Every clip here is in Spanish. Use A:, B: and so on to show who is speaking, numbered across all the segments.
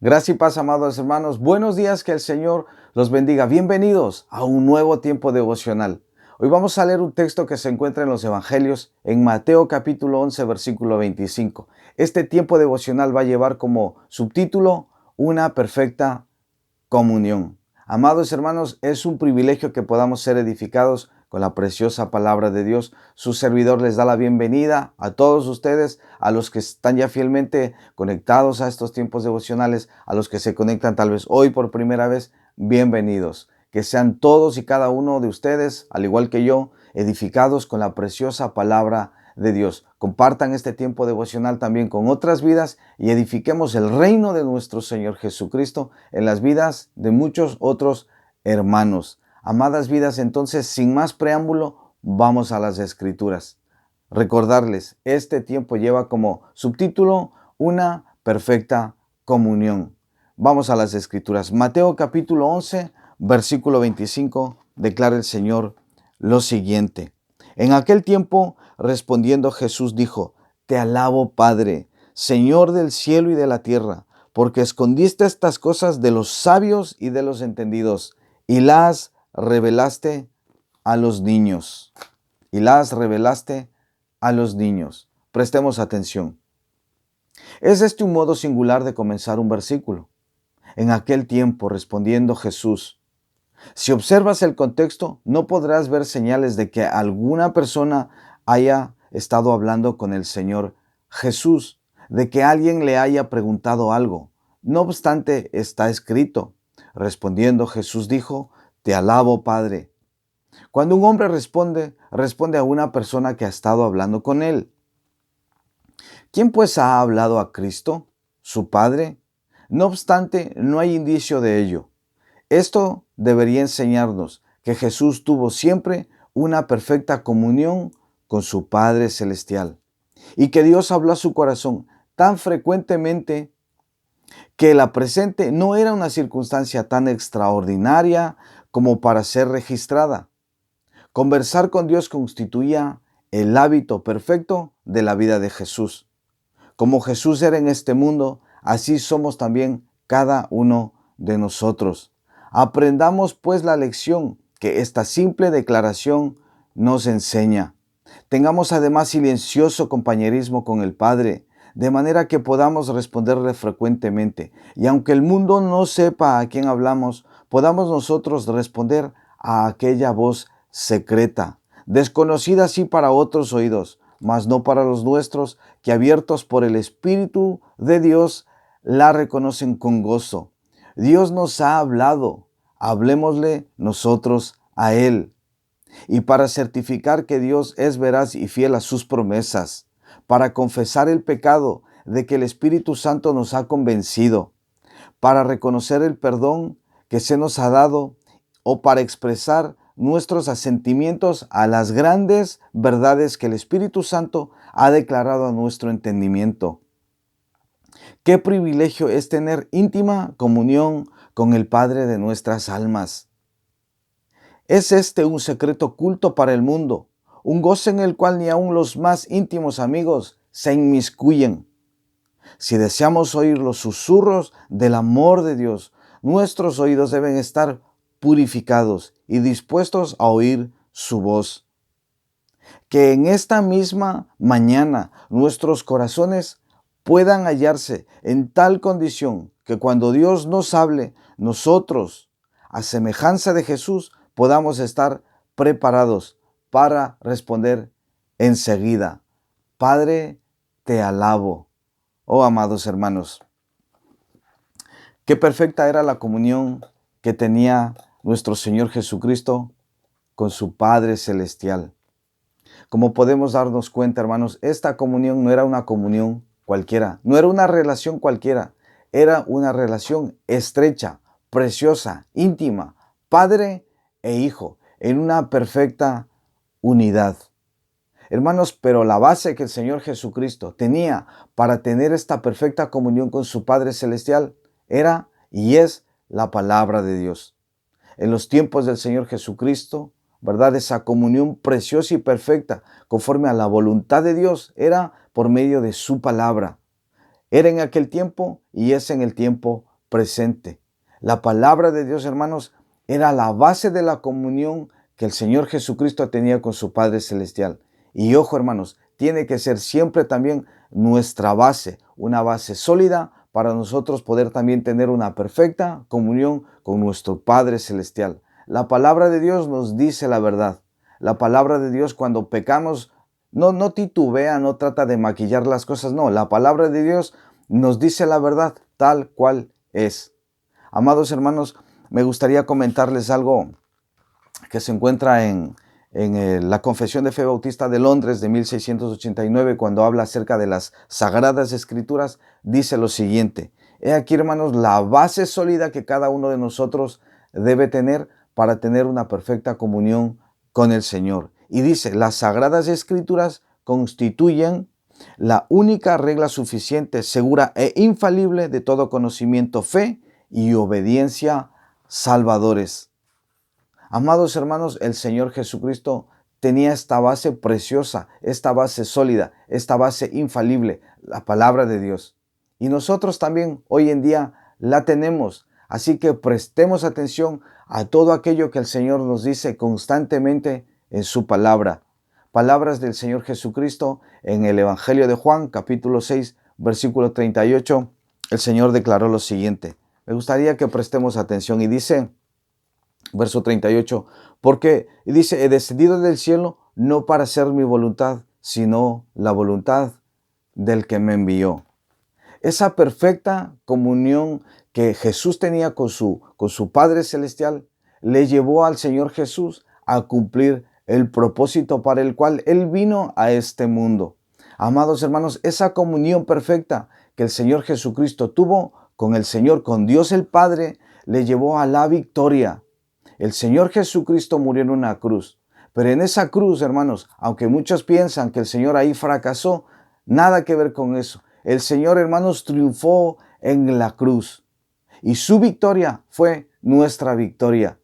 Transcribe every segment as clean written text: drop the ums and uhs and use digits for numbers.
A: Gracias y paz, amados hermanos. Buenos días, que el Señor los bendiga. Bienvenidos a un nuevo tiempo devocional. Hoy vamos a leer un texto que se encuentra en los Evangelios, en Mateo capítulo 11, versículo 25. Este tiempo devocional va a llevar como subtítulo Una perfecta comunión. Amados hermanos, es un privilegio que podamos ser edificados con la preciosa palabra de Dios. Su servidor les da la bienvenida a todos ustedes, a los que están ya fielmente conectados a estos tiempos devocionales, a los que se conectan tal vez hoy por primera vez, bienvenidos. Que sean todos y cada uno de ustedes, al igual que yo, edificados con la preciosa palabra de Dios. Compartan este tiempo devocional también con otras vidas y edifiquemos el reino de nuestro Señor Jesucristo en las vidas de muchos otros hermanos. Amadas vidas, entonces, sin más preámbulo, vamos a las Escrituras. Recordarles, este tiempo lleva como subtítulo Una perfecta comunión. Vamos a las Escrituras. Mateo capítulo 11, versículo 25, declara el Señor lo siguiente. En aquel tiempo, respondiendo Jesús dijo: Te alabo, Padre, Señor del cielo y de la tierra, porque escondiste estas cosas de los sabios y de los entendidos, y las revelaste a los niños. Y las revelaste a los niños. Prestemos atención. Es este un modo singular de comenzar un versículo. En aquel tiempo, respondiendo Jesús. Si observas el contexto, no podrás ver señales de que alguna persona haya estado hablando con el Señor Jesús, de que alguien le haya preguntado algo. No obstante, está escrito. Respondiendo Jesús dijo: Te alabo, Padre. Cuando un hombre responde a una persona que ha estado hablando con él. ¿Quién pues ha hablado a Cristo? ¿Su Padre? No obstante, no hay indicio de ello. Esto debería enseñarnos que Jesús tuvo siempre una perfecta comunión con su Padre Celestial y que Dios habló a su corazón tan frecuentemente que la presente no era una circunstancia tan extraordinaria como para ser registrada. Conversar con Dios constituía el hábito perfecto de la vida de Jesús. Como Jesús era en este mundo, así somos también cada uno de nosotros. Aprendamos pues la lección que esta simple declaración nos enseña. Tengamos además silencioso compañerismo con el Padre, de manera que podamos responderle frecuentemente. Y aunque el mundo no sepa a quién hablamos, podamos nosotros responder a aquella voz secreta, desconocida sí para otros oídos, mas no para los nuestros, que abiertos por el Espíritu de Dios, la reconocen con gozo. Dios nos ha hablado, hablémosle nosotros a Él. Y para certificar que Dios es veraz y fiel a sus promesas, para confesar el pecado de que el Espíritu Santo nos ha convencido, para reconocer el perdón que se nos ha dado o para expresar nuestros asentimientos a las grandes verdades que el Espíritu Santo ha declarado a nuestro entendimiento. Qué privilegio es tener íntima comunión con el Padre de nuestras almas. Es este un secreto oculto para el mundo, un goce en el cual ni aun los más íntimos amigos se inmiscuyen. Si deseamos oír los susurros del amor de Dios, nuestros oídos deben estar purificados y dispuestos a oír su voz. Que en esta misma mañana nuestros corazones puedan hallarse en tal condición que cuando Dios nos hable, nosotros, a semejanza de Jesús, podamos estar preparados para responder enseguida: Padre, te alabo. Oh, amados hermanos, qué perfecta era la comunión que tenía nuestro Señor Jesucristo con su Padre Celestial. Como podemos darnos cuenta, hermanos, esta comunión no era una comunión cualquiera, no era una relación cualquiera, era una relación estrecha, preciosa, íntima, padre e hijo, en una perfecta unidad. Hermanos, pero la base que el Señor Jesucristo tenía para tener esta perfecta comunión con su Padre Celestial era y es la palabra de Dios. En los tiempos del Señor Jesucristo, ¿verdad? Esa comunión preciosa y perfecta, conforme a la voluntad de Dios, era por medio de su palabra. Era en aquel tiempo y es en el tiempo presente. La palabra de Dios, hermanos, era la base de la comunión que el Señor Jesucristo tenía con su Padre Celestial. Y ojo, hermanos, tiene que ser siempre también nuestra base, una base sólida para nosotros poder también tener una perfecta comunión con nuestro Padre Celestial. La palabra de Dios nos dice la verdad. La palabra de Dios, cuando pecamos, no titubea, no trata de maquillar las cosas, no. La palabra de Dios nos dice la verdad tal cual es. Amados hermanos, me gustaría comentarles algo que se encuentra en la Confesión de Fe Bautista de Londres de 1689, cuando habla acerca de las Sagradas Escrituras, dice lo siguiente: he aquí, hermanos, la base sólida que cada uno de nosotros debe tener para tener una perfecta comunión con el Señor. Y dice, las Sagradas Escrituras constituyen la única regla suficiente, segura e infalible de todo conocimiento, fe y obediencia salvadores. Amados hermanos, el Señor Jesucristo tenía esta base preciosa, esta base sólida, esta base infalible, la palabra de Dios. Y nosotros también hoy en día la tenemos. Así que prestemos atención a todo aquello que el Señor nos dice constantemente en su palabra. Palabras del Señor Jesucristo en el Evangelio de Juan, capítulo 6, versículo 38. El Señor declaró lo siguiente. Me gustaría que prestemos atención y dice, verso 38, porque dice, he descendido del cielo no para hacer mi voluntad, sino la voluntad del que me envió. Esa perfecta comunión que Jesús tenía con su Padre Celestial le llevó al Señor Jesús a cumplir el propósito para el cual Él vino a este mundo. Amados hermanos, esa comunión perfecta que el Señor Jesucristo tuvo con el Señor, con Dios el Padre, le llevó a la victoria. El Señor Jesucristo murió en una cruz, pero en esa cruz, hermanos, aunque muchos piensan que el Señor ahí fracasó, nada que ver con eso. El Señor, hermanos, triunfó en la cruz y su victoria fue nuestra victoria.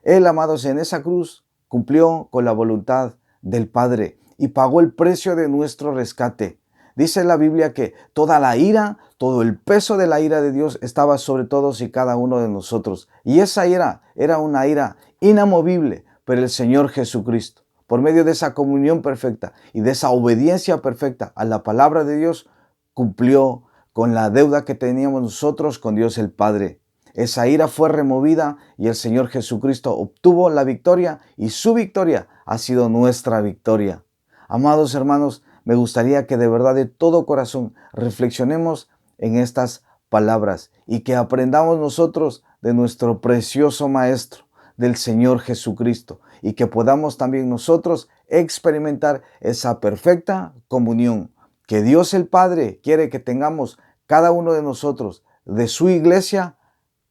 A: Él, amados, en esa cruz cumplió con la voluntad del Padre y pagó el precio de nuestro rescate. Dice la Biblia que toda la ira, todo el peso de la ira de Dios estaba sobre todos y cada uno de nosotros. Y esa ira era una ira inamovible, pero el Señor Jesucristo, por medio de esa comunión perfecta y de esa obediencia perfecta a la palabra de Dios, cumplió con la deuda que teníamos nosotros con Dios el Padre. Esa ira fue removida y el Señor Jesucristo obtuvo la victoria y su victoria ha sido nuestra victoria. Amados hermanos, me gustaría que de verdad de todo corazón reflexionemos en estas palabras y que aprendamos nosotros de nuestro precioso Maestro, del Señor Jesucristo, y que podamos también nosotros experimentar esa perfecta comunión que Dios el Padre quiere que tengamos cada uno de nosotros de su iglesia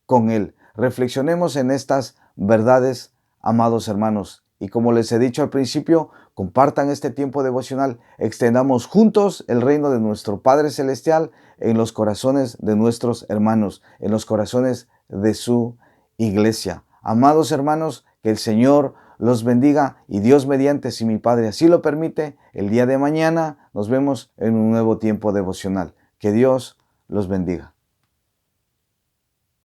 A: con Él. Reflexionemos en estas verdades, amados hermanos. Y como les he dicho al principio, compartan este tiempo devocional, extendamos juntos el reino de nuestro Padre Celestial en los corazones de nuestros hermanos, en los corazones de su iglesia. Amados hermanos, que el Señor los bendiga y Dios mediante, si mi Padre así lo permite, el día de mañana nos vemos en un nuevo tiempo devocional. Que Dios los bendiga.